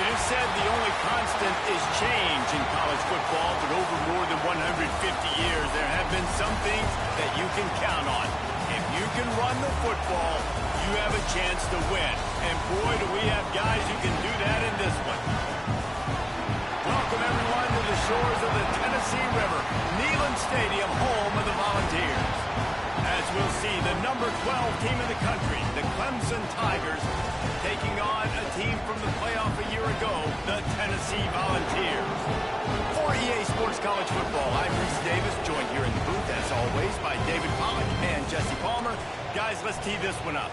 It is said the only constant is change in college football, but over more than 150 years, there have been some things that you can count on. If you can run the football, you have a chance to win. And boy, do we have guys who can do that in this one. Welcome, everyone, to the shores of the Tennessee River, Neyland Stadium, home of the Volunteers. As we'll see, the number 12 team in the country, the Clemson Tigers, taking on a team from the playoff a year ago, the Tennessee Volunteers. For EA Sports College Football, I'm Reese Davis, joined here in the booth, as always, by David Pollack and Jesse Palmer. Guys, let's tee this one up.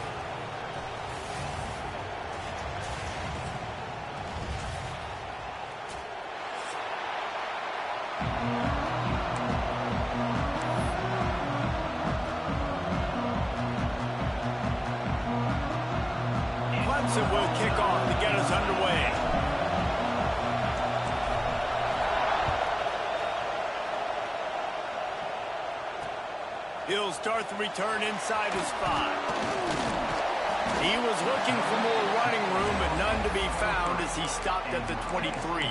Clemson will kick off to get us underway. He'll start the return inside his 5. He was looking for more running room, but none to be found as he stopped at the 23.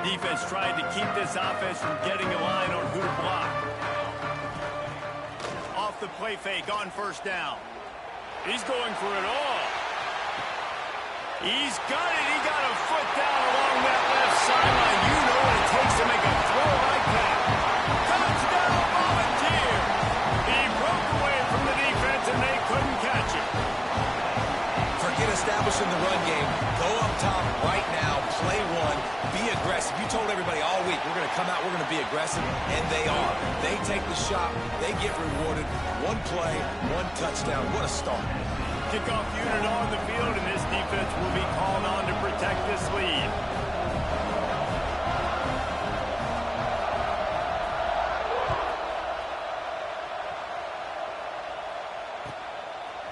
Defense tried to keep this offense from getting a line on who to block. Off the play fake on first down. He's going for it all. He's got it. He got a foot down along that left sideline. You know what it takes to make a throw like that. Touchdown, Volunteer. He broke away from the defense, and they couldn't catch him. Forget establishing the run game. Go up top right now. Play one. Be aggressive. You told everybody all week, we're going to come out, we're going to be aggressive, and they are. They take the shot. They get rewarded. One play, one touchdown. What a start. Kickoff unit on the field, and this defense will be called on to protect this lead.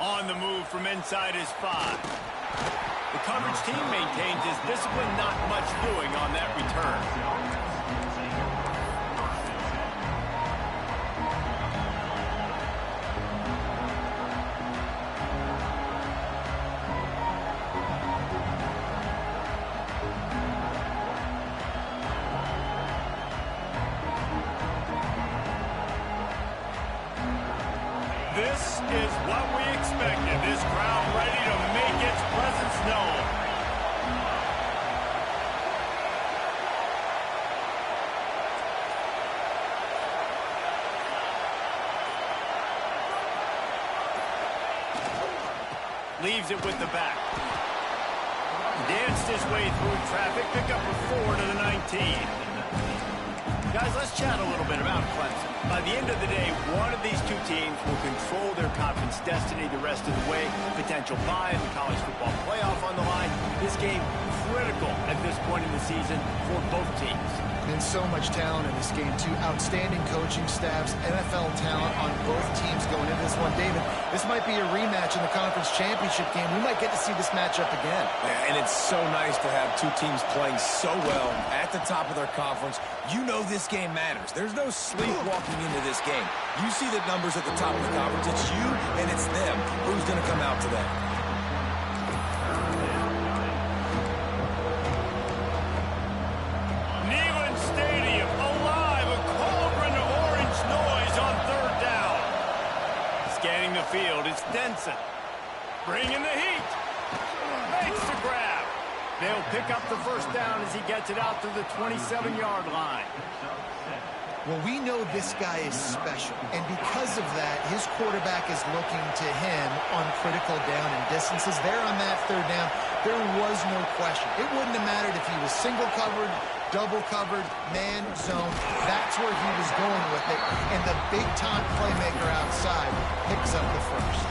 On the move from inside his 5. The coverage team maintains his discipline, not much doing on that return. This is what we expected. This crowd ready to make its presence known. Leaves it with the back. Danced his way through traffic. Pick up a 4 to the 19. Guys, let's chat a little bit about Clemson. By the end of the day, one of these two teams will control their conference destiny the rest of the way. Potential bye in the college football playoff on the line. This game critical at this point in the season for both teams. And so much talent in this game, too. Outstanding coaching staffs, NFL talent on both teams going into this one. David, this might be a rematch in the conference championship game. We might get to see this matchup again. Yeah, and it's so nice to have two teams playing so well at the top of their conference. You know this game matters. There's no sleepwalking into this game. You see the numbers at the top of the conference. It's you and it's them. Who's going to come out today? Scanning the field, it's Denson. Bringing the heat. Makes the grab. They'll pick up the first down as he gets it out to the 27-yard line. Well, we know this guy is special, and because of that, his quarterback is looking to him on critical down and distances. There on that third down, there was no question. It wouldn't have mattered if he was single covered, double covered, man, zone. That's where he was going with it, and the big-time playmaker outside picks up the first.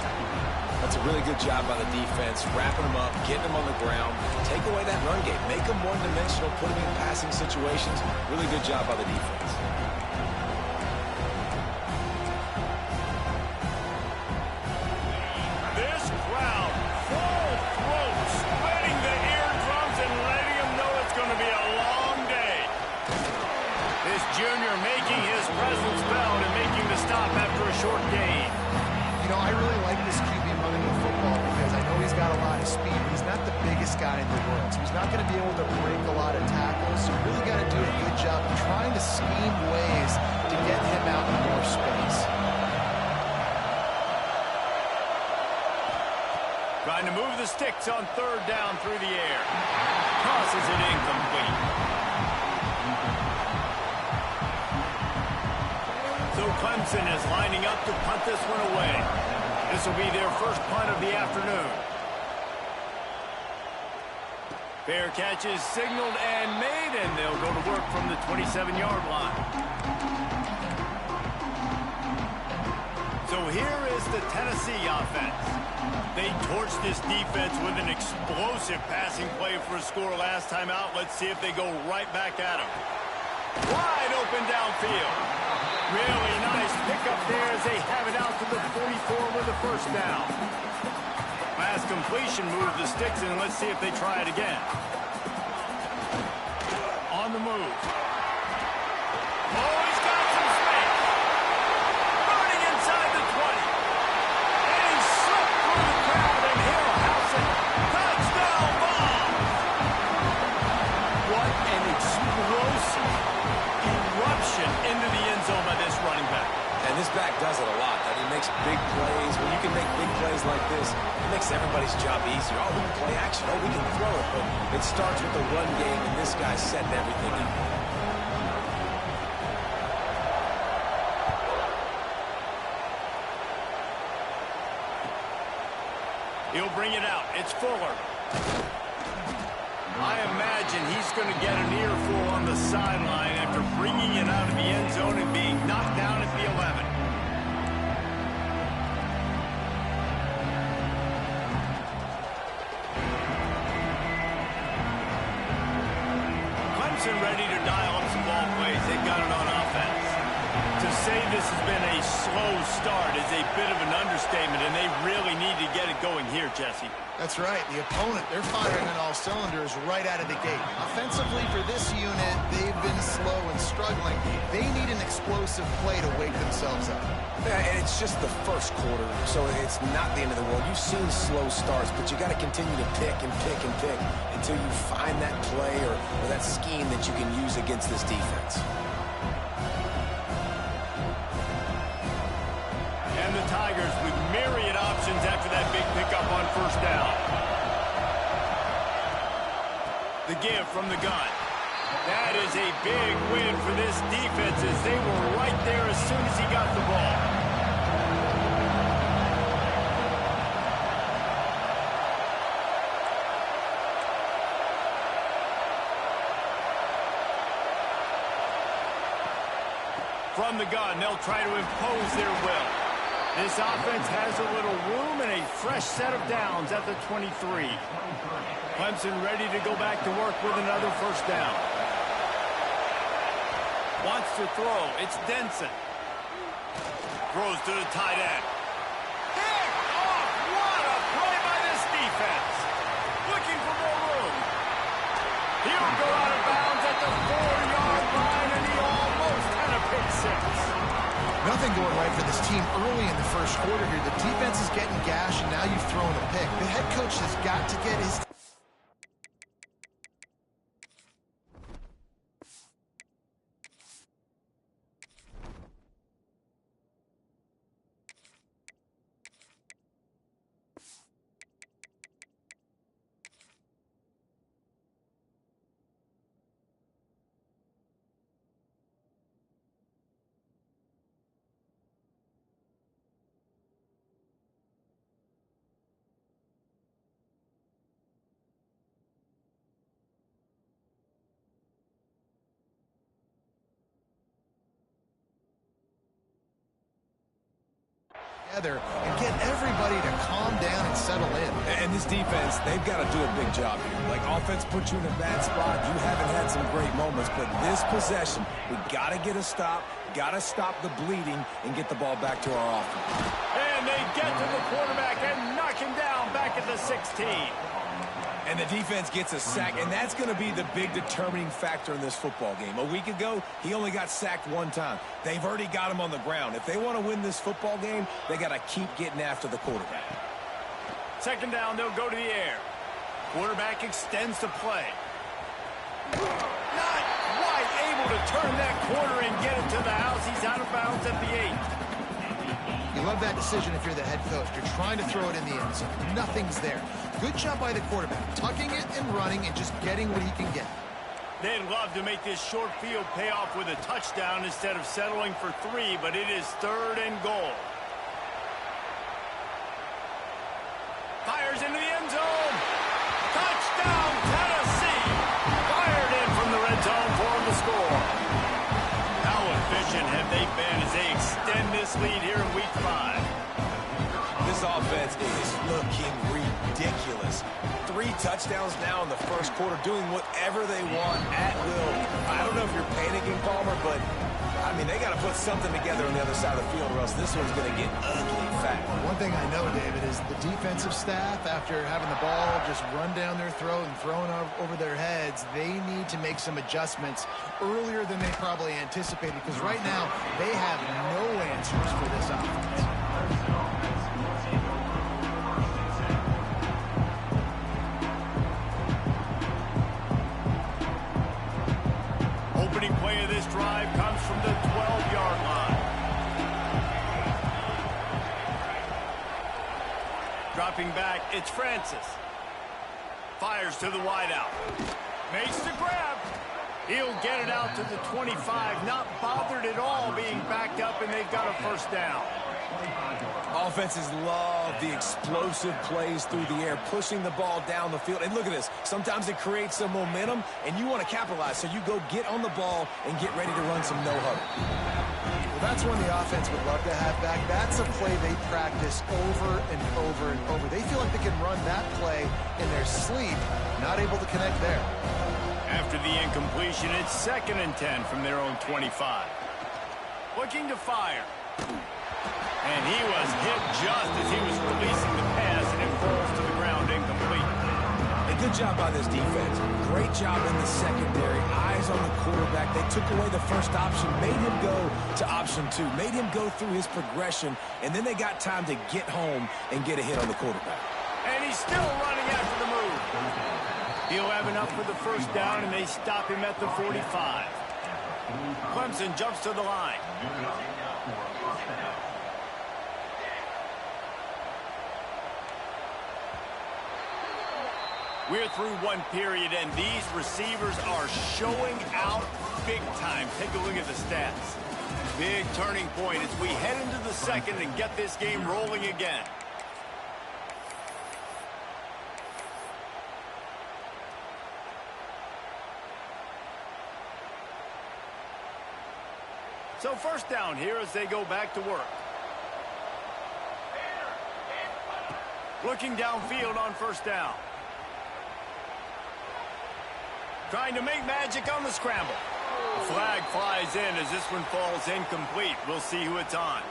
That's a really good job by the defense, wrapping them up, getting them on the ground, take away that run game, make them one-dimensional, put them in passing situations. Really good job by the defense. biggest guy in the world. So he's not going to be able to break a lot of tackles. So you really got to do a good job of trying to scheme ways to get him out in more space. Trying to move the sticks on third down through the air. Tosses it incomplete. So Clemson is lining up to punt this one away. This will be their first punt of the afternoon. Fair catch is signaled and made, and they'll go to work from the 27-yard line. So here is the Tennessee offense. They torched this defense with an explosive passing play for a score last time out. Let's see if they go right back at them. Wide open downfield. Really nice pickup there as they have it out to the 44 with a first down. Last completion moved the sticks, and let's see if they try it again. On the move. Oh, he's got some space. Running inside the 20. And he slipped through the crowd, and he'll house it. Touchdown ball. What an explosive eruption into the end zone by this running back. And this back does it a lot. I mean, he makes big plays. When you can make big plays like this, it makes everybody's job easier. Oh, we can play action. Oh, we can throw it. But it starts with the run game, and this guy's setting everything up. He'll bring it out. It's Fuller. I imagine he's going to get an earful on the sideline after bringing it out of the end zone and being knocked down at the 11. Clemson ready to dial up some ball plays. They've got it on offense. To say this has been a slow start is a bit of an understatement, and they really need to get it going here, Jesse. That's right. The opponent, they're firing on all cylinders right out of the gate. Offensively for this unit, they've been slow and struggling. They need an explosive play to wake themselves up. Yeah, and it's just the first quarter, so it's not the end of the world. You've seen slow starts, but you got to continue to pick and pick and pick until you find that play or that scheme that you can use against this defense. And the Tigers with myriad options after that big pickup on first down. The give from the gun. That is a big win for this defense as they were right there as soon as he got the ball. From the gun, they'll try to impose their will. This offense has a little room and a fresh set of downs at the 23. Clemson ready to go back to work with another first down. Wants to throw. It's Denson. Throws to the tight end. Picked off. What a play by this defense. Looking for more room. He'll go out of bounds at the 4-yard line, and he almost had a pick six. Nothing going right for this team early in the first quarter here. The defense is getting gashed, and now you've thrown a pick. The head coach has got to get his... together and get everybody to calm down and settle in. And this defense, they've got to do a big job here. Like, offense puts you in a bad spot. You haven't had some great moments, but this possession, we got to get a stop, got to stop the bleeding, and get the ball back to our offense. And they get to the quarterback and knock him down back at the 16. And the defense gets a sack, and that's going to be the big determining factor in this football game. A week ago, he only got sacked one time. They've already got him on the ground. If they want to win this football game, they got to keep getting after the quarterback. Second down, they'll go to the air. Quarterback extends the play. Not quite able to turn that corner and get it to the house. He's out of bounds at the 8. You love that decision if you're the head coach. You're trying to throw it in the end zone. Nothing's there. Good job by the quarterback, tucking it and running and just getting what he can get. They'd love to make this short field pay off with a touchdown instead of settling for 3, but it is 3rd and goal. Fires into the end zone. Touchdown, Tennessee. Fired in from the red zone for him to score. How efficient have they been as they extend this lead here in Week 5? This offense is looking ridiculous. 3 touchdowns now in the first quarter, doing whatever they want at will. I don't know if you're panicking, Palmer, but, I mean, they got to put something together on the other side of the field or else this one's going to get ugly fast. One thing I know, David, is the defensive staff, after having the ball just run down their throat and thrown over their heads, they need to make some adjustments earlier than they probably anticipated, because right now they have no answers for this offense. Opening play of this drive comes from the 12-yard line. Dropping back, it's Francis. Fires to the wideout. Makes the grab. He'll get it out to the 25. Not bothered at all being backed up, and they've got a first down. Offenses love the explosive plays through the air, pushing the ball down the field. And look at this. Sometimes it creates some momentum, and you want to capitalize. So you go get on the ball and get ready to run some no-huddle. Well, that's one the offense would love to have back. That's a play they practice over and over and over. They feel like they can run that play in their sleep, not able to connect there. After the incompletion, it's 2nd and 10 from their own 25. Looking to fire. And he was hit just as he was releasing the pass, and it falls to the ground incomplete. A good job by this defense. Great job in the secondary. Eyes on the quarterback. They took away the first option, made him go to option 2, made him go through his progression, and then they got time to get home and get a hit on the quarterback. And he's still running after the move. He'll have enough for the first down, and they stop him at the 45. Clemson jumps to the line. We're through one period, and these receivers are showing out big time. Take a look at the stats. Big turning point as we head into the second and get this game rolling again. So first down here as they go back to work. Looking downfield on first down. Trying to make magic on the scramble. The flag flies in as this one falls incomplete. We'll see who it's on.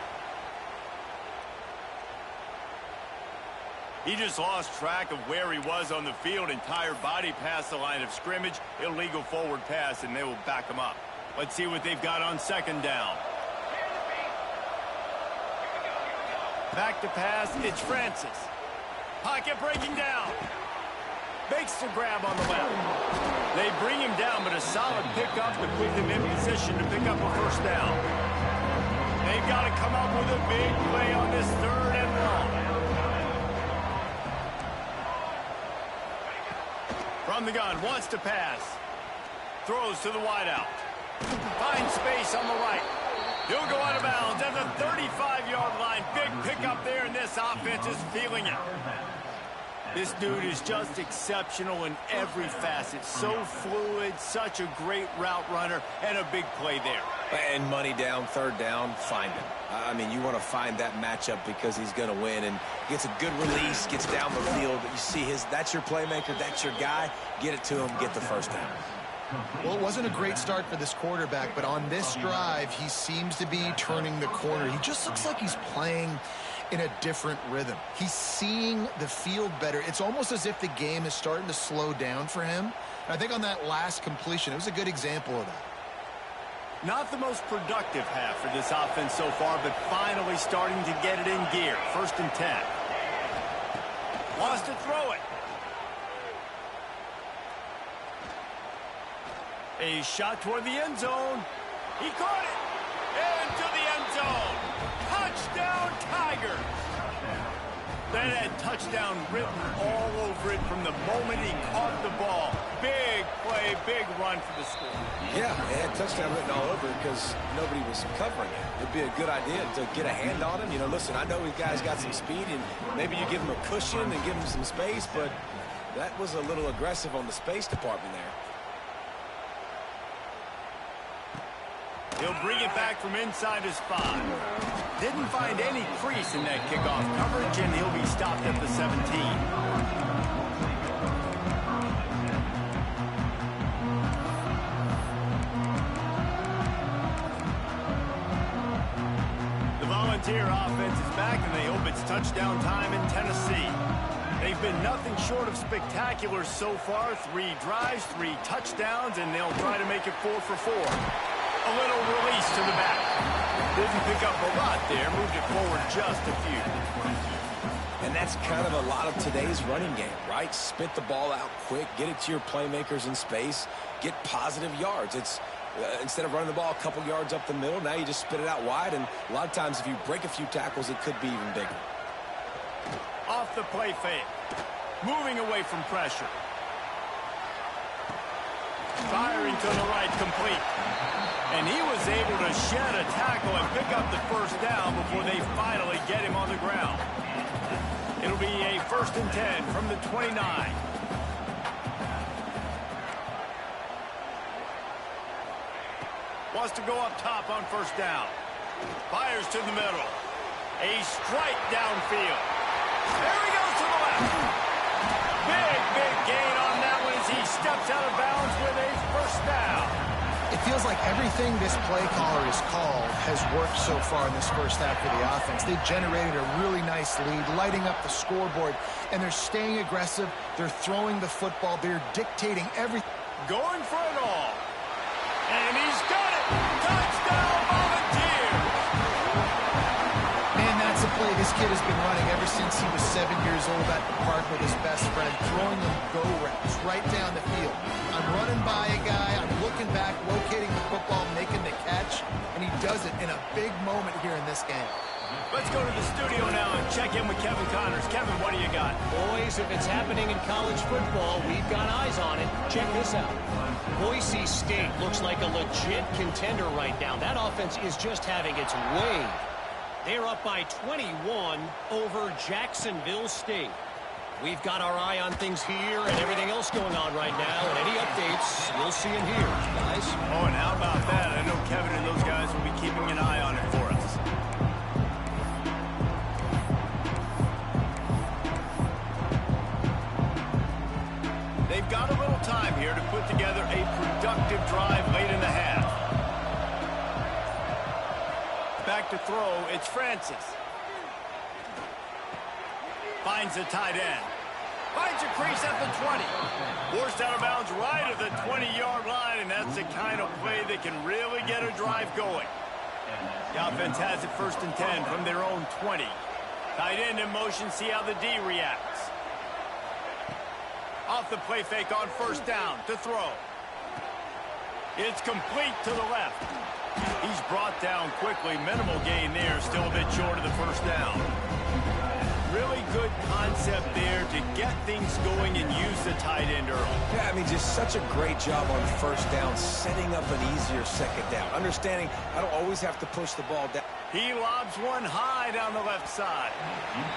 He just lost track of where he was on the field. Entire body past the line of scrimmage. Illegal forward pass, and they will back him up. Let's see what they've got on second down. Back to pass, it's Francis. Pocket breaking down. Makes the grab on the left. They bring him down, but a solid pickup to put him in position to pick up a first down. They've got to come up with a big play on this 3rd and long. From the gun, wants to pass. Throws to the wideout. Finds space on the right. He'll go out of bounds at the 35-yard line. Big pickup there, and this offense is feeling it. This dude is just exceptional in every facet. So fluid, such a great route runner, and a big play there. And money down, 3rd down, find him. I mean, you want to find that matchup because he's going to win, and gets a good release, gets down the field. You see that's your playmaker, that's your guy. Get it to him, get the first down. Well, it wasn't a great start for this quarterback, but on this drive, he seems to be turning the corner. He just looks like he's playing in a different rhythm. He's seeing the field better. It's almost as if the game is starting to slow down for him. And I think on that last completion, it was a good example of that. Not the most productive half for this offense so far, but finally starting to get it in gear. 1st and 10. Wants to throw it. A shot toward the end zone. He caught it. Into the end zone. Touchdown, Tigers. That had touchdown written all over it from the moment he caught the ball. Big play, big run for the score. Yeah, it had touchdown written all over it because nobody was covering it. It'd be a good idea to get a hand on him. You know, listen, I know these guys got some speed, and maybe you give him a cushion and give him some space, but that was a little aggressive on the space department there. He'll bring it back from inside his 5. Didn't find any crease in that kickoff coverage, and he'll be stopped at the 17. The Volunteer offense is back, and they hope it's touchdown time in Tennessee. They've been nothing short of spectacular so far. 3 drives, 3 touchdowns, and they'll try to make it 4 for 4. A little release to the back. Didn't pick up a lot there. Moved it forward just a few. And that's kind of a lot of today's running game, right? Spit the ball out quick. Get it to your playmakers in space. Get positive yards. It's instead of running the ball a couple yards up the middle, now you just spit it out wide. And a lot of times if you break a few tackles, it could be even bigger. Off the play fake. Moving away from pressure. Firing to the right, complete. And he was able to shed a tackle and pick up the first down before they finally get him on the ground. It'll be a 1st and 10 from the 29. Wants to go up top on 1st down. Fires to the middle. A strike downfield. There he goes to the left. Big gain on that one as he steps out of bounds with a 1st down. It feels like everything this play caller has called has worked so far in this first half for the offense. They've generated a really nice lead, lighting up the scoreboard, and they're staying aggressive. They're throwing the football. They're dictating everything. Going for it all. And he's got it. Touchdown, Volunteer. Man, that's a play this kid has been running ever since he was 7 years old at the park with his best friend, throwing them go routes right down the field. I'm running by a guy, I'm looking back, locating the football, making the catch, and he does it in a big moment here in this game. Let's go to the studio now and check in with Kevin Connors. Kevin, what do you got? Boys, if it's happening in college football, we've got eyes on it. Check this out. Boise State looks like a legit contender right now. That offense is just having its way. They're up by 21 over Jacksonville State. We've got our eye on things here and everything else going on right now, and any updates you'll see in here, guys. Oh, and how about that? I know Kevin and those guys will be keeping an eye on it for us. They've got a little time here to put together a productive drive late in the half. Back to throw, it's Francis. Finds the tight end. Finds a crease at the 20. Forced out of bounds right at the 20-yard line, and that's the kind of play that can really get a drive going. The offense has it 1st and 10 from their own 20. Tight end in motion, see how the D reacts. Off the play fake on 1st down to throw. It's complete to the left. He's brought down quickly. Minimal gain there, still a bit short of the 1st down. Really good concept there to get things going and use the tight end early. Yeah, I mean, just such a great job on 1st down, setting up an easier 2nd down. Understanding I don't always have to push the ball down. He lobs one high down the left side.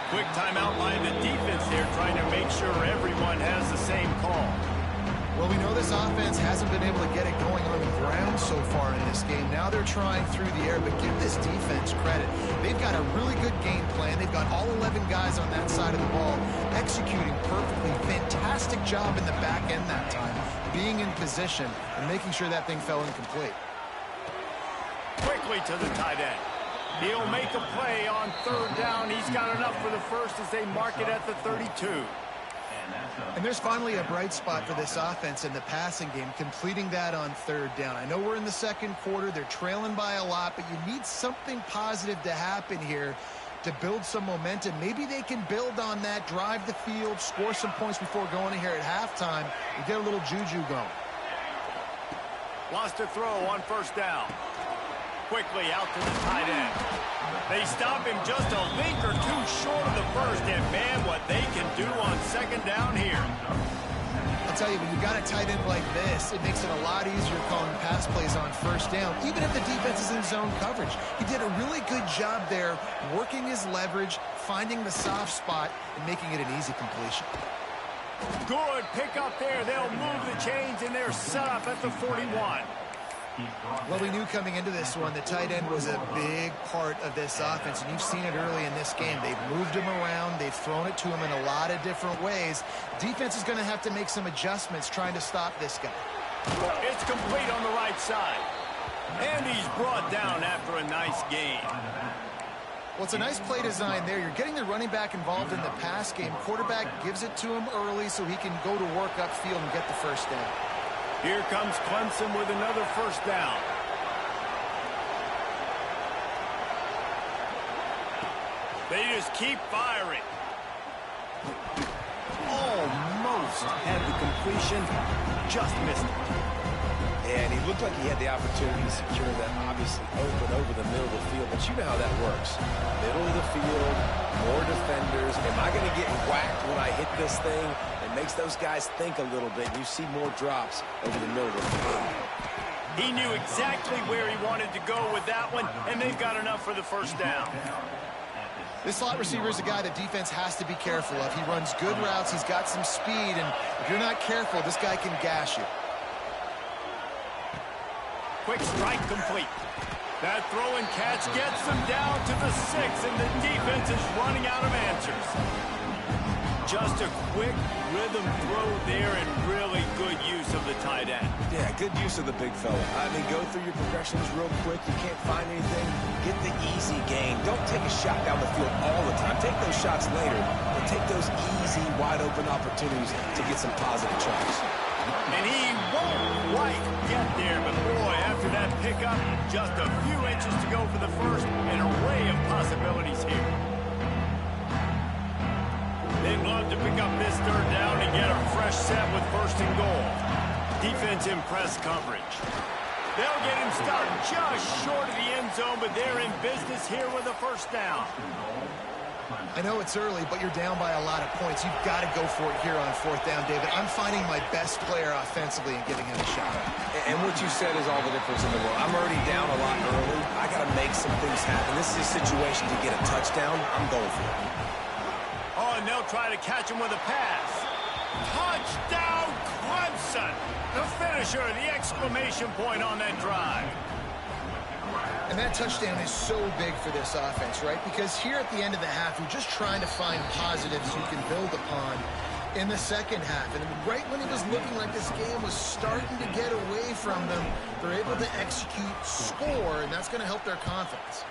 Quick timeout by the defense there, trying to make sure everyone has the same call. Well, we know this offense hasn't been able to get it going on the ground so far in this game. Now they're trying through the air, but give this defense credit. They've got a really good game plan. They've got all 11 guys on that side of the ball executing perfectly. Fantastic job in the back end that time, being in position and making sure that thing fell incomplete. Quickly to the tight end. He'll make a play on 3rd down. He's got enough for the first as they mark it at the 32. And there's finally a bright spot for this offense in the passing game, completing that on 3rd down. I know we're in the 2nd quarter. They're trailing by a lot, but you need something positive to happen here to build some momentum. Maybe they can build on that, drive the field, score some points before going in here at halftime, and get a little juju going. Wants to throw on first down. Quickly out to the tight end. They stop him just a link or two short of the first, and man, what they can do on second down here. I'll tell you, when you got a tight end like this, it makes it a lot easier calling pass plays on first down, even if the defense is in zone coverage. He did a really good job there, working his leverage, finding the soft spot, and making it an easy completion. Good pick up there. They'll move the chains, and they're set up at the 41. Well, we knew coming into this one the tight end was a big part of this offense, and you've seen it early in this game. They've moved him around. They've thrown it to him in a lot of different ways. Defense is going to have to make some adjustments trying to stop this guy. It's complete on the right side. And he's brought down after a nice gain. Well, it's a nice play design there. You're getting the running back involved in the pass game. Quarterback gives it to him early so he can go to work upfield and get the first down. Here comes Clemson with another first down. They just keep firing. Almost had the completion, just missed it. And he looked like he had the opportunity to secure that, obviously open over the middle of the field, but you know how that works. Middle of the field, more defenders. Am I going to get whacked when I hit this thing? It makes those guys think a little bit. You see more drops over the middle of the field. He knew exactly where he wanted to go with that one, and they've got enough for the first down. This slot receiver is a guy the defense has to be careful of. He runs good routes. He's got some speed, and if you're not careful, this guy can gash you. Quick strike complete. That throw and catch gets them down to the 6, and the defense is running out of answers. Just a quick rhythm throw there and really good use of the tight end. Yeah, good use of the big fella. I mean, go through your progressions real quick. You can't find anything. Get the easy gain. Don't take a shot down the field all the time. Take those shots later, but take those easy, wide-open opportunities to get some positive choice. And he won't quite get there, but boy, after that pickup, just a few inches to go for the first, an array of possibilities here. They'd love to pick up this third down and get a fresh set with first and goal. Defense in press coverage. They'll get him stopped just short of the end zone, but they're in business here with a first down. I know it's early, but you're down by a lot of points. You've got to go for it here on fourth down, David. I'm finding my best player offensively and giving him a shot. And what you said is all the difference in the world. I'm already down a lot early. I got to make some things happen. This is a situation to get a touchdown. I'm going for it. Oh, and they'll try to catch him with a pass. Touchdown, Clemson! The finisher, the exclamation point on that drive. And that touchdown is so big for this offense, right? Because here at the end of the half, you're just trying to find positives you can build upon in the second half. And right when it was looking like this game was starting to get away from them, they're able to execute, score, and that's going to help their confidence.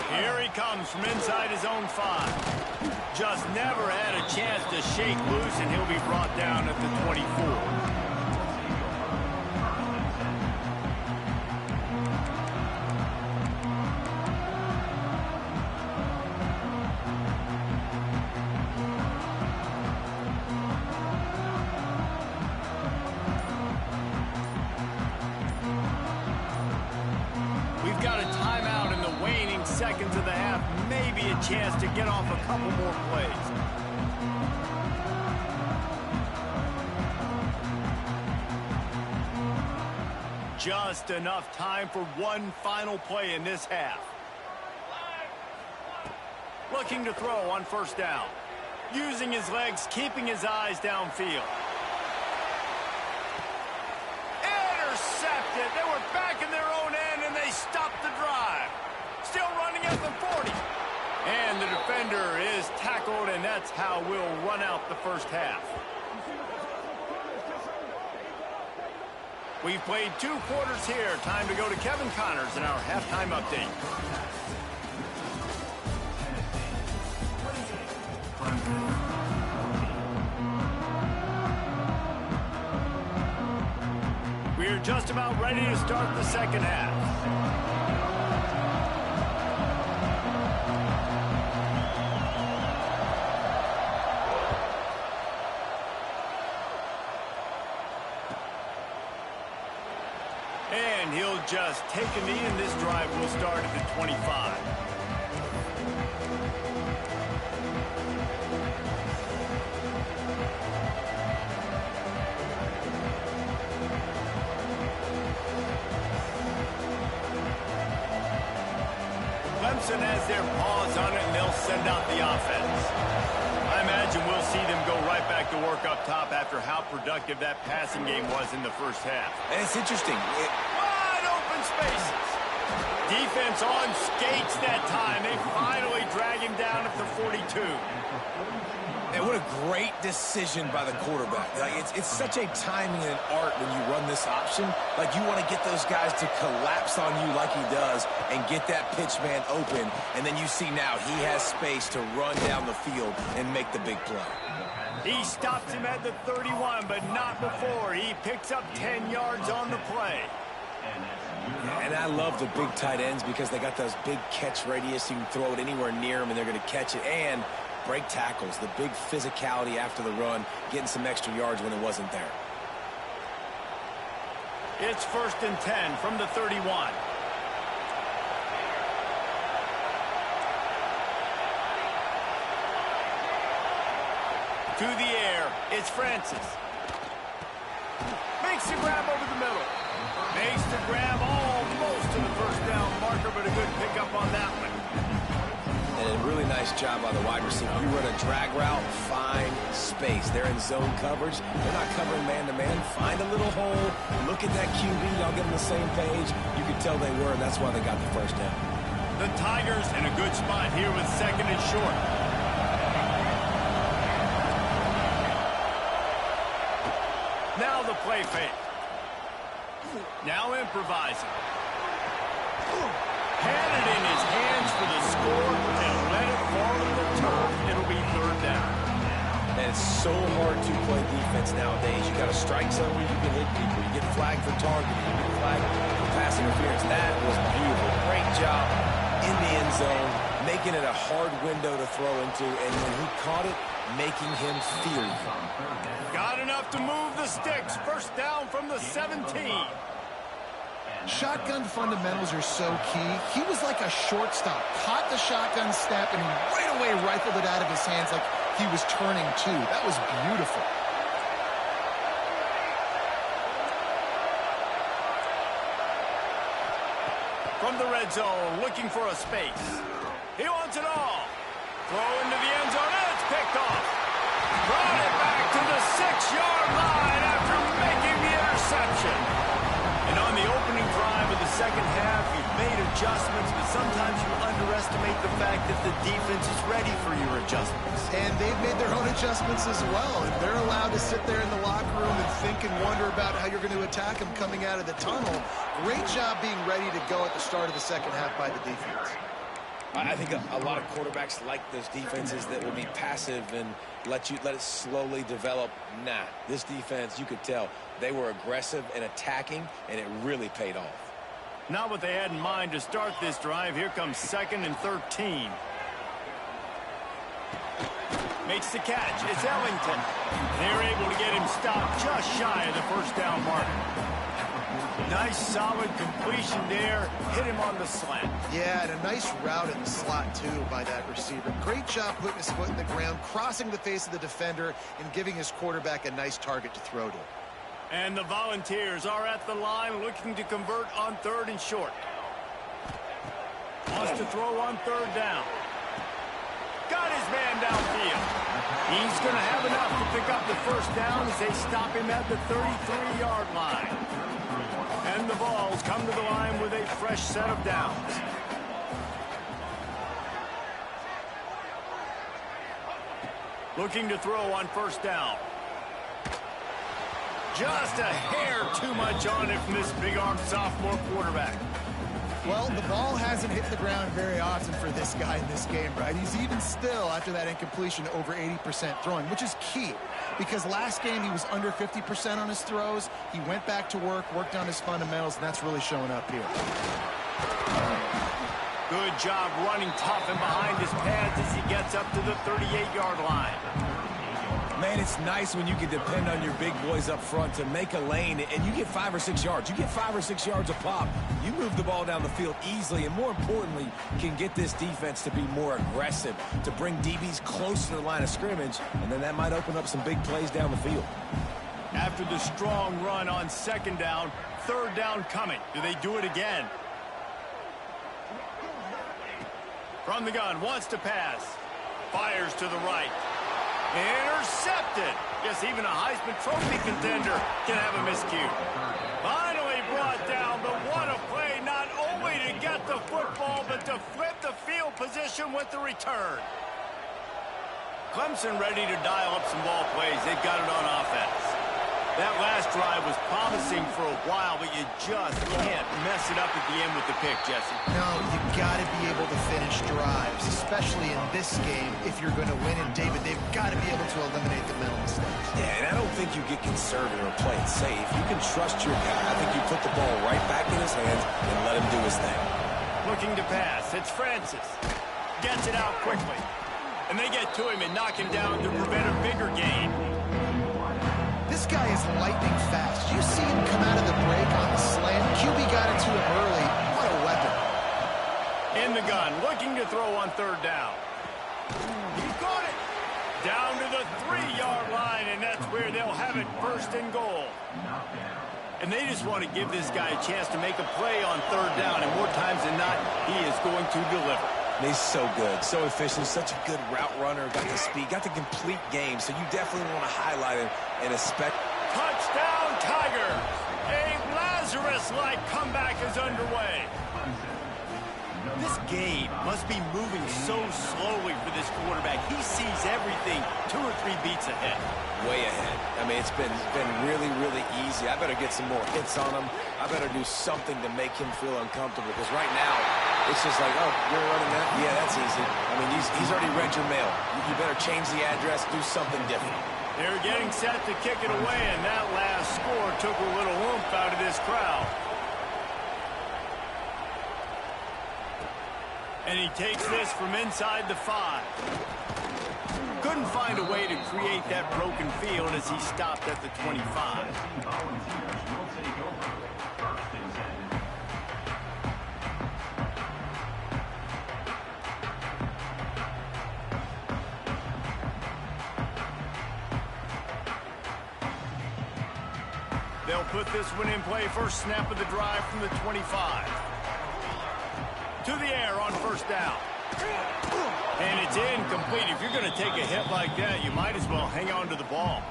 Here he comes from inside his own 5. Just never had a chance to shake loose, and he'll be brought down at the 24. We've got a timeout in the waning seconds of the half. Maybe a chance to get off a couple more plays. Just enough time for one final play in this half. Looking to throw on first down. Using his legs, keeping his eyes downfield. Intercepted. They were back in their own end, and they stopped the drive. Still running at the 40. And the defender is tackled, and that's how we'll run out the first half. We've played 2 quarters here. Time to go to Kevin Connors in our halftime update. We're just about ready to start the second half. And he'll just take a knee, and this drive will start at the 25. Clemson has their paws on it, and they'll send out the offense. I imagine we'll see them go right back to work up top after how productive that passing game was in the first half. And it's interesting. Wide open spaces. Defense on skates that time. They finally drag him down at the 42. And what a great decision by the quarterback. Like it's such a timing and art when you run this option. Like you want to get those guys to collapse on you like he does and get that pitch man open. And then you see now he has space to run down the field and make the big play. He stops him at the 31, but not before. He picks up 10 yards on the play. And I love the big tight ends because they got those big catch radius. You can throw it anywhere near them, and they're going to catch it. And break tackles, the big physicality after the run, getting some extra yards when it wasn't there. It's 1st and 10 from the 31. To the air, it's Francis. Makes the grab over the middle. Makes the grab almost to the first down marker, but a good pickup on that one. And a really nice job by the wide receiver. You run a drag route, find space. They're in zone coverage. They're not covering man-to-man. Find a little hole. Look at that QB. Y'all get on the same page. You could tell they were, and that's why they got the first down. The Tigers in a good spot here with 2nd and short. Now the play fake. Now improvising. Had it in his hands for the score and let it fall to the turf. It'll be 3rd down. And it's so hard to play defense nowadays. You got to strike somewhere you can hit people. You get flagged for targeting. You get flagged for pass interference. That was beautiful. Great job in the end zone, making it a hard window to throw into. And when he caught it, making him fear you. Got enough to move the sticks. 1st down from the 17. Shotgun fundamentals are so key. He was like a shortstop. Caught the shotgun snap and right away rifled it out of his hands like he was turning too. That was beautiful. From the red zone, looking for a space. He wants it all. Throw into the end zone, and it's picked off. Brought it back to the 6-yard line after making the interception. And on the opening drive of the second half, you've made adjustments, but sometimes you underestimate the fact that the defense is ready for your adjustments. And they've made their own adjustments as well. And they're allowed to sit there in the locker room and think and wonder about how you're going to attack them coming out of the tunnel. Great job being ready to go at the start of the second half by the defense. I think a lot of quarterbacks like those defenses that will be passive and let it slowly develop. Nah, this defense, you could tell, they were aggressive and attacking, and it really paid off. Not what they had in mind to start this drive. Here comes 2nd and 13. Makes the catch. It's Ellington. They're able to get him stopped just shy of the 1st down mark. Nice, solid completion there. Hit him on the slant. Yeah, and a nice route in the slot, too, by that receiver. Great job putting his foot in the ground, crossing the face of the defender, and giving his quarterback a nice target to throw to. And the Volunteers are at the line looking to convert on 3rd and short. Wants to throw on 3rd down. Got his man downfield. He's going to have enough to pick up the 1st down as they stop him at the 33-yard line. And the Vols come to the line with a fresh set of downs. Looking to throw on 1st down. Just a hair too much on it from this big-armed sophomore quarterback. Well, the ball hasn't hit the ground very often for this guy in this game, right? He's even still, after that incompletion, over 80% throwing, which is key. Because last game he was under 50% on his throws. He went back to work, worked on his fundamentals, and that's really showing up here. Good job running tough and behind his pads as he gets up to the 38-yard line. Man, it's nice when you can depend on your big boys up front to make a lane, and you get 5 or 6 yards. You get 5 or 6 yards a pop. You move the ball down the field easily, and more importantly, can get this defense to be more aggressive, to bring DBs close to the line of scrimmage, and then that might open up some big plays down the field. After the strong run on second down, third down coming. Do they do it again? From the gun, wants to pass. Fires to the right. Intercepted. Yes, even a Heisman Trophy contender can have a miscue. Finally brought down, but what a play, not only to get the football, but to flip the field position with the return. Clemson ready to dial up some ball plays. They've got it on offense. That last drive was promising for a while, but you just can't mess it up at the end with the pick, Jesse. No, you got to be able to finish drives, especially in this game if you're going to win. And, David, they've got to be able to eliminate the mental mistakes. Yeah, and I don't think you get conservative or play it safe. You can trust your guy. I think you put the ball right back in his hands and let him do his thing. Looking to pass. It's Francis. Gets it out quickly. And they get to him and knock him down to prevent a bigger gain. This guy is lightning fast. You see him come out of the break on the slant. QB got it to him early. What a weapon. In the gun, looking to throw on third down. He got it. Down to the 3-yard line, and that's where they'll have it first and goal. And they just want to give this guy a chance to make a play on third down, and more times than not, he is going to deliver. He's so good, so efficient, such a good route runner, got the speed, got the complete game, so you definitely want to highlight him and expect. Touchdown, Tigers! A Lazarus-like comeback is underway. This game must be moving so slowly for this quarterback. He sees everything 2 or 3 beats ahead. Way ahead. I mean, it's been really, really easy. I better get some more hits on him. I better do something to make him feel uncomfortable, because right now, it's just like, oh, you're running that? Yeah, that's easy. I mean, he's already read your mail. You better change the address, do something different. They're getting set to kick it away, and that last score took a little oomph out of this crowd. And he takes this from inside the 5. Couldn't find a way to create that broken field as he stopped at the 25. They'll put this one in play first snap of the drive from the 25. To the air on first down. And it's incomplete. If you're going to take a hit like that, you might as well hang on to the ball.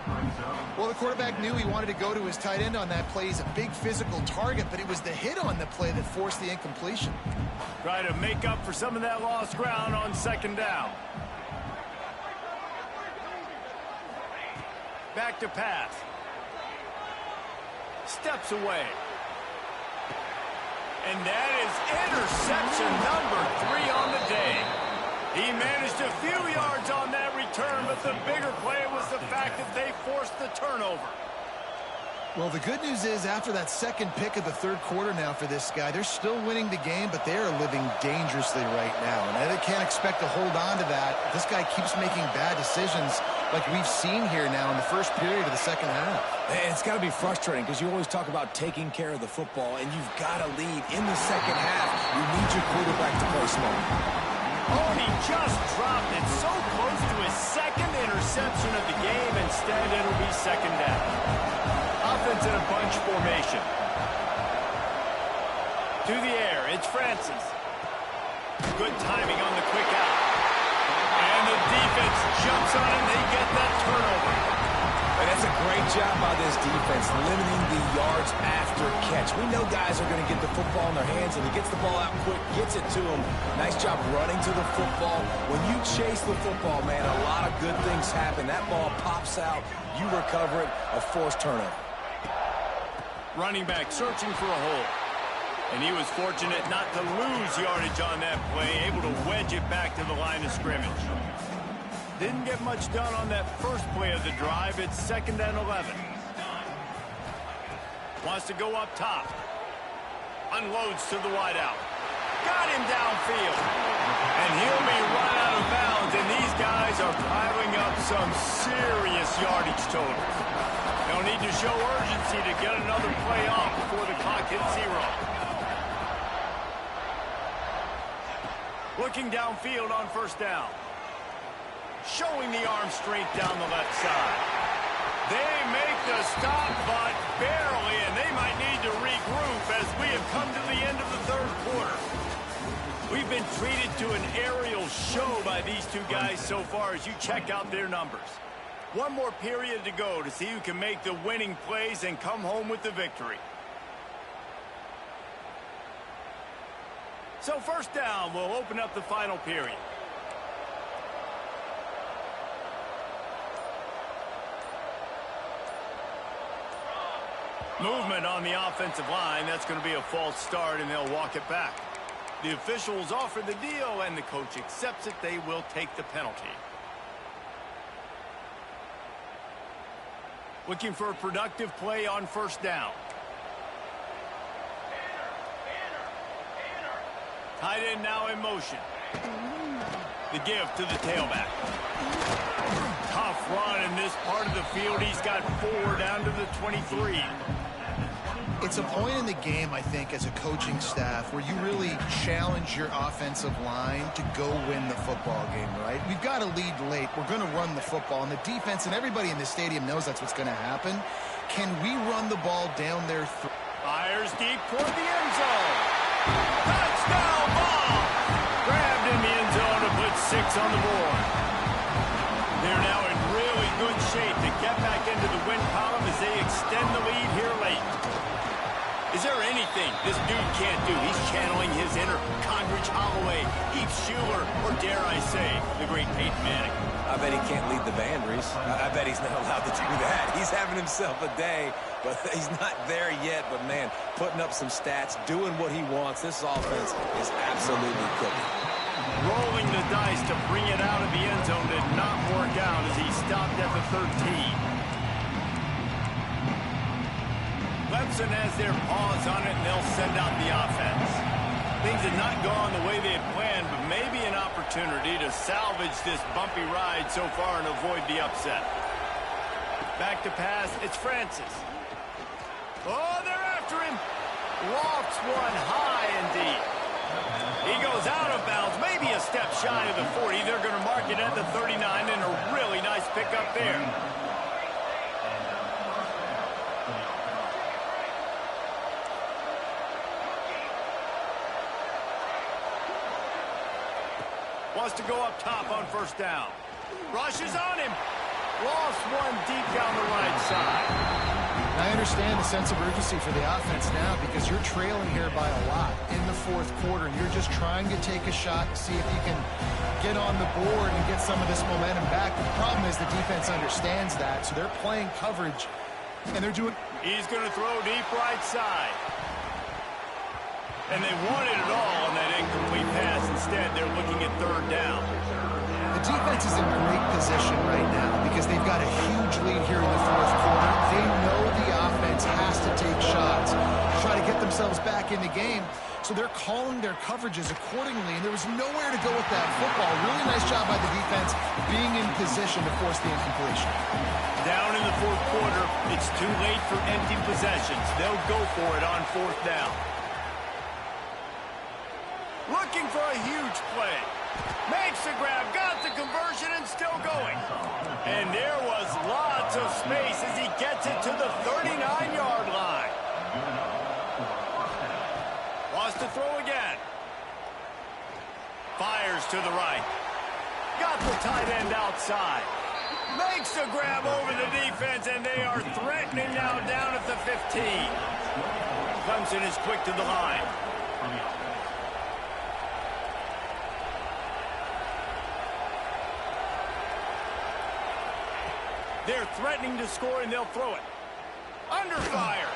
Well, the quarterback knew he wanted to go to his tight end on that play. He's a big physical target, but it was the hit on the play that forced the incompletion. Try to make up for some of that lost ground on second down. Back to pass. Steps away. And that is interception number 3 on the day. He managed a few yards on that return, but the bigger play was the fact that they forced the turnover. Well, the good news is after that second pick of the third quarter now for this guy, they're still winning the game, but they are living dangerously right now. And they can't expect to hold on to that. This guy keeps making bad decisions like we've seen here now in the first period of the second half. And it's got to be frustrating because you always talk about taking care of the football, and you've got to lead in the second half. You need your quarterback to play smart. Oh, and he just dropped it so close to his second interception of the game. Instead, it'll be second down. Offense in a bunch formation. To the air, it's Francis. Good timing on the quick out. And the defense jumps on him. They get that turnover. And that's a great job by this defense, limiting the yards after catch. We know guys are going to get the football in their hands, and he gets the ball out quick, gets it to him. Nice job running to the football. When you chase the football, man, a lot of good things happen. That ball pops out, you recover it, a forced turnover. Running back searching for a hole. And he was fortunate not to lose yardage on that play, able to wedge it back to the line of scrimmage. Didn't get much done on that first play of the drive. It's second and 11. Wants to go up top. Unloads to the wideout. Got him downfield. And he'll be run out of bounds and these guys are piling up some serious yardage totals. No need to show urgency to get another play off before the clock hits 0. Looking downfield on first down. Showing the arm strength down the left side. They make the stop, but barely, and they might need to regroup as we have come to the end of the third quarter. We've been treated to an aerial show by these two guys so far as you check out their numbers. One more period to go to see who can make the winning plays and come home with the victory. So first down, we'll open up the final period. Movement on the offensive line. That's going to be a false start, and they'll walk it back. The officials offer the deal, and the coach accepts it. They will take the penalty. Looking for a productive play on first down. Tight end now in motion. The give to the tailback. Tough run in this part of the field. He's got 4 down to the 23. It's a point in the game, I think, as a coaching staff where you really challenge your offensive line to go win the football game, right? We've got to lead late. We're going to run the football. And the defense and everybody in the stadium knows that's what's going to happen. Can we run the ball down their throat? Fires deep toward the end zone. Touchdown ball! Grabbed in the end zone to put 6 on the board. They're now in really good shape to get back into the win column as they extend the lead here late. Is there anything this dude can't do? He's channeling his inner Condridge Holloway, Heath Schuler, or dare I say, the great Peyton Manning. I bet he can't lead the band, Reese. I bet he's not allowed to do that. He's having himself a day, but he's not there yet. But, man, putting up some stats, doing what he wants. This offense is absolutely cooking. Rolling the dice to bring it out of the end zone did not work out as he stopped at the 13. Clemson has their paws on it, and they'll send out the offense. Things had not gone the way they had planned, but maybe an opportunity to salvage this bumpy ride so far and avoid the upset. Back to pass, it's Francis. Oh, they're after him. Lofts one high and deep. He goes out of bounds, maybe a step shy of the 40. They're going to mark it at the 39, and a really nice pickup there. Wants to go up top on first down. Rushes on him. Lost one deep down the right side. I understand the sense of urgency for the offense now because you're trailing here by a lot in the fourth quarter, and you're just trying to take a shot to see if you can get on the board and get some of this momentum back. The problem is the defense understands that, so they're playing coverage, and they're doing... He's going to throw deep right side. And they wanted it all on that incomplete pass. Instead, they're looking at third down. The defense is in great position right now because they've got a huge lead here in the fourth quarter. They know the offense has to take shots to try to get themselves back in the game. So they're calling their coverages accordingly, and there was nowhere to go with that football. Really nice job by the defense being in position to force the incompletion. Down in the fourth quarter, it's too late for empty possessions. They'll go for it on fourth down. Looking for a huge play. Makes the grab, got the conversion, and still going. And there was lots of space as he gets it to the 39-yard line. Wants to throw again. Fires to the right. Got the tight end outside. Makes the grab over the defense, and they are threatening now down at the 15. Clemson is quick to the line. They're threatening to score, and they'll throw it. Under fire.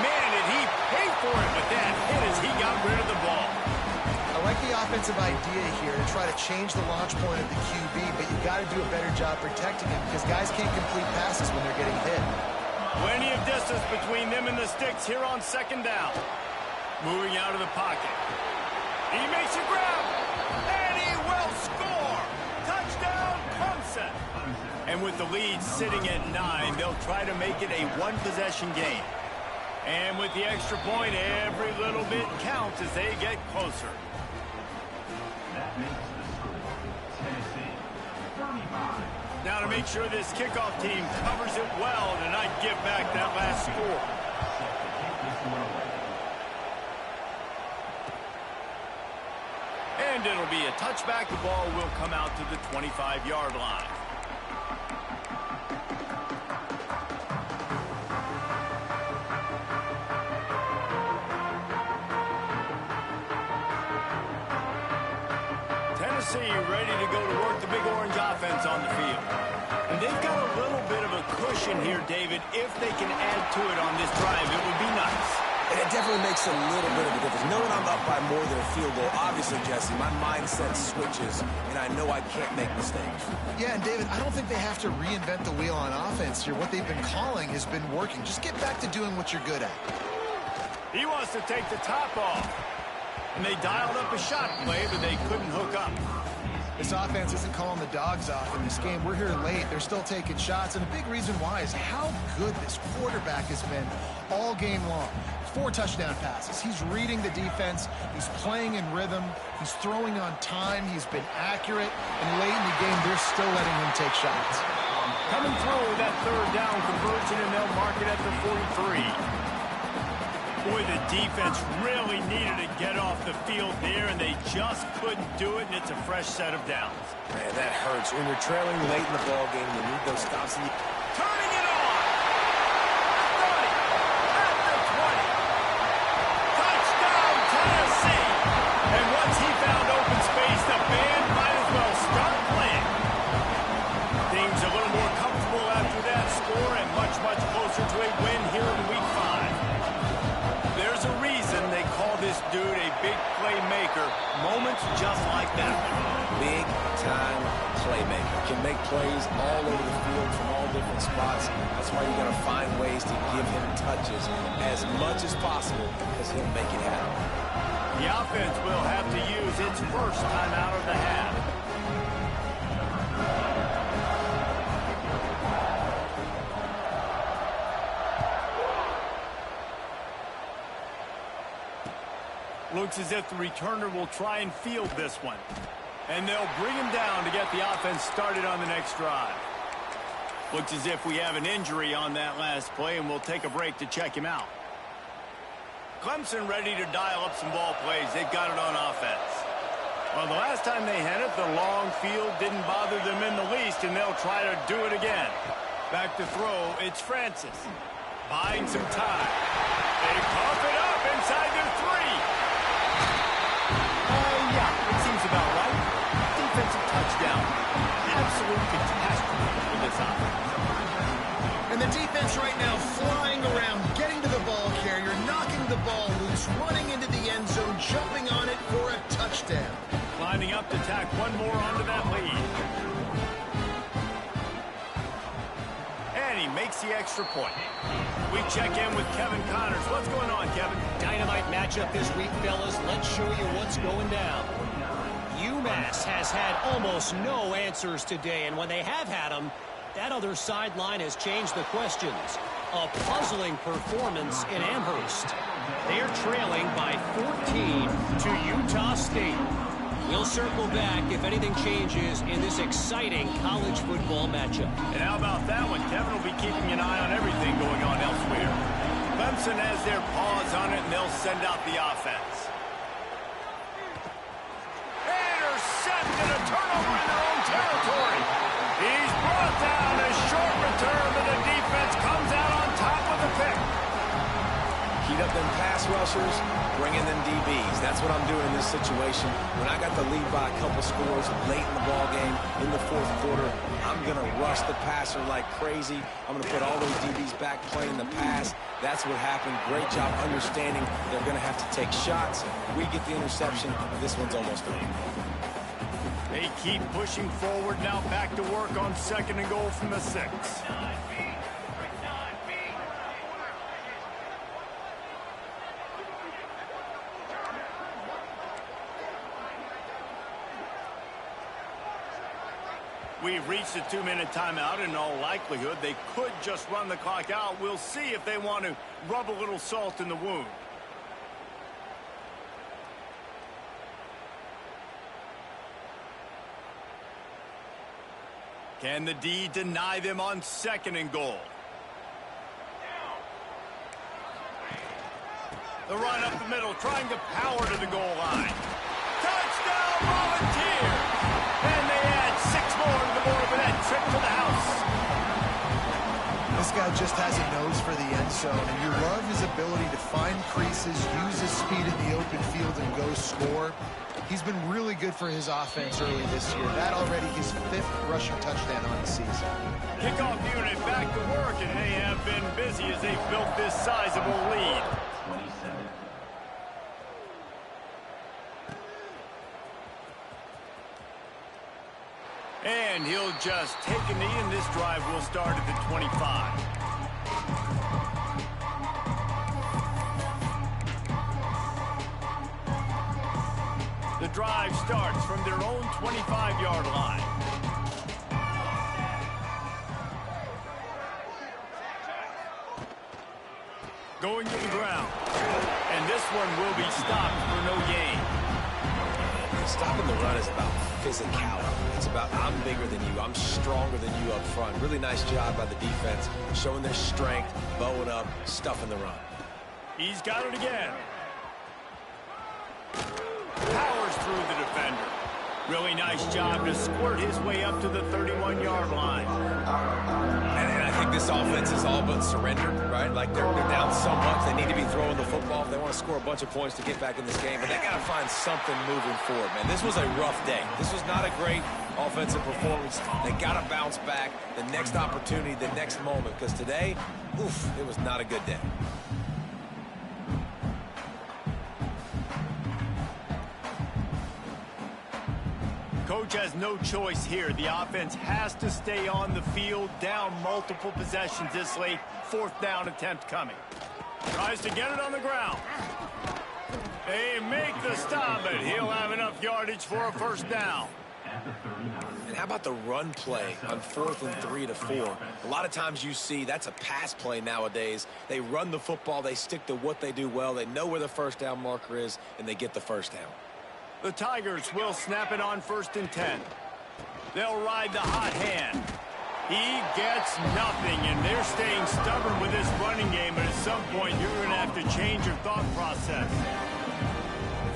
Man, did he pay for it with that hit as he got rid of the ball. I like the offensive idea here to try to change the launch point of the QB, but you got to do a better job protecting him because guys can't complete passes when they're getting hit. Plenty of distance between them and the sticks here on second down. Moving out of the pocket. He makes a grab, and he will score. And with the lead sitting at 9, they'll try to make it a one-possession game. And with the extra point, every little bit counts as they get closer. That makes the score Tennessee 35. Now to make sure this kickoff team covers it well to not give back that last score. And it'll be a touchback. The ball will come out to the 25-yard line. Tennessee ready to go to work the Big Orange offense on the field. And they've got a little bit of a cushion here, David. If they can add to it on this drive, it would be nice. And it definitely makes a little bit of a difference. Knowing I'm up by more than a field goal, obviously, Jesse, my mindset switches, and I know I can't make mistakes. Yeah, and David, I don't think they have to reinvent the wheel on offense here. What they've been calling has been working. Just get back to doing what you're good at. He wants to take the top off. And they dialed up a shot play, but they couldn't hook up. This offense isn't calling the dogs off in this game. We're here late. They're still taking shots. And a big reason why is how good this quarterback has been all game long. 4 touchdown passes. He's reading the defense. He's playing in rhythm. He's throwing on time. He's been accurate. And late in the game, they're still letting him take shots. Coming through with that third down conversion, and they'll mark it at the 43. Boy, the defense really needed to get off the field there, and they just couldn't do it, and it's a fresh set of downs. Man, that hurts. When you're trailing late in the ball game, you need those stops. And Turning it on! 30, at the 20. Touchdown, Tennessee! And once he found open space, the band might as well start playing. Things a little more comfortable after that score, and much, much closer to a win here in Week 5. There's a reason they call this dude a big playmaker. Moments just like that. big-time playmaker. Can make plays all over the field from all different spots. That's why you got to find ways to give him touches as much as possible because he'll make it happen. The offense will have to use its first time out of the half. Looks as if the returner will try and field this one. And they'll bring him down to get the offense started on the next drive. Looks as if we have an injury on that last play, and we'll take a break to check him out. Clemson ready to dial up some ball plays. They've got it on offense. Well, the last time they had it, the long field didn't bother them in the least, and they'll try to do it again. Back to throw, it's Francis. Buying some time. They cough it up inside their 3. Yeah, it seems about right. Defensive touchdown. Absolute catastrophe for this offense. And the defense right now flying around, getting to the ball carrier, knocking the ball loose, running into the end zone, jumping on it for a touchdown. Lining up to tack one more onto that lead. And he makes the extra point. We check in with Kevin Connors. What's going on, Kevin? Dynamite matchup this week, fellas. Let's show you what's going down. UMass has had almost no answers today, and when they have had them, that other sideline has changed the questions. A puzzling performance in Amherst. They're trailing by 14 to Utah State. We'll circle back if anything changes in this exciting college football matchup. And how about that one? Kevin will be keeping an eye on everything going on elsewhere. Clemson has their paws on it, and they'll send out the offense. Intercepted, a turnover in their own territory. He's brought down, a short return, but the defense comes out on top of the pick. Heat up them pass rushers, bring in them DBs. That's what I'm doing in this situation. When I got the lead by a couple scores late in the ball game, in the fourth quarter, I'm going to rush the passer like crazy. I'm going to put all those DBs back playing the pass. That's what happened. Great job understanding they're going to have to take shots. We get the interception. This one's almost over. They keep pushing forward, now back to work on 2nd and goal from the 6. We we've reached a 2-minute timeout. In all likelihood, they could just run the clock out. We'll see if they want to rub a little salt in the wound. Can the D deny them on 2nd and goal? The run up the middle, trying to power to the goal line. Touchdown, Volunteers! And they add 6 more to the board with that trip to the house. This guy just has a nose for the end zone, and you love his ability to find creases, use his speed in the open field, and go score. He's been really good for his offense early this year. That already his 5th rushing touchdown on the season. Kickoff unit back to work, and they have been busy as they've built this sizable lead. 27. And he'll just take a knee, and this drive will start at the 25. The drive starts from their own 25-yard line. Going to the ground. And this one will be stopped for no gain. Stopping the run is about physicality. It's about I'm bigger than you. I'm stronger than you up front. Really nice job by the defense, showing their strength, bowing up, stuffing the run. He's got it again. Powers through the defender. Really nice job to squirt his way up to the 31-yard line. And I think this offense is all but surrendered, right? Like they're down so much. They need to be throwing the football if they want to score a bunch of points to get back in this game. But they got to find something moving forward, man. This was a rough day. This was not a great offensive performance. They got to bounce back the next opportunity, the next moment. Because today, oof, it was not a good day. Coach has no choice here. The offense has to stay on the field, down multiple possessions this late. 4th down attempt coming. Tries to get it on the ground. They make the stop, but he'll have enough yardage for a 1st down. And how about the run play on 4th and 3 to 4? A lot of times you see that's a pass play nowadays. They run the football. They stick to what they do well. They know where the 1st down marker is, and they get the 1st down. The Tigers will snap it on 1st and 10. They'll ride the hot hand. He gets nothing, and they're staying stubborn with this running game, but at some point you're going to have to change your thought process.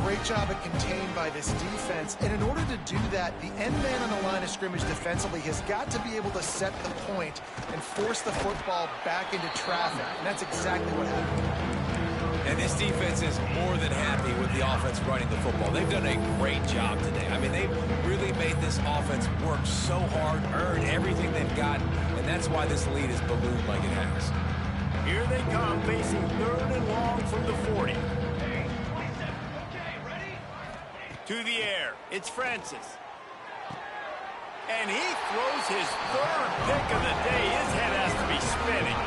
Great job at contained by this defense, and in order to do that, the end man on the line of scrimmage defensively has got to be able to set the point and force the football back into traffic, and that's exactly what happened. And this defense is more than happy with the offense running the football. They've done a great job today. I mean, they've really made this offense work so hard, earn everything they've got, and that's why this lead is ballooned like it has. Here they come, facing 3rd and long from the 40. To the air, it's Francis. And he throws his 3rd pick of the day. His head has to be spinning.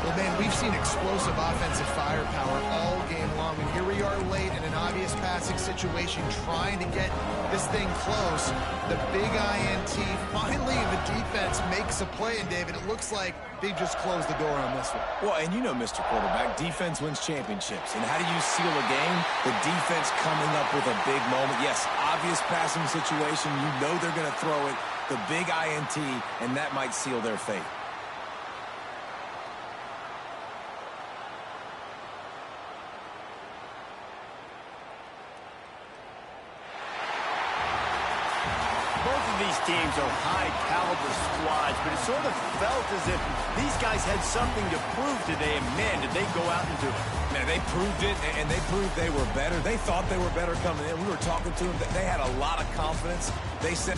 Well, man, we've seen explosive offensive firepower all game long, and here we are late in an obvious passing situation trying to get this thing close. The big INT, finally the defense makes a play, and David, it looks like they just closed the door on this one. Well, and you know, Mr. Quarterback, defense wins championships. And how do you seal a game? The defense coming up with a big moment. Yes, obvious passing situation. You know they're going to throw it. The big INT, and that might seal their fate. These teams are high-caliber squads, but it sort of felt as if these guys had something to prove today, and man, did they go out and do it. Man, they proved it, and they proved they were better. They thought they were better coming in. We were talking to them. They had a lot of confidence. They said...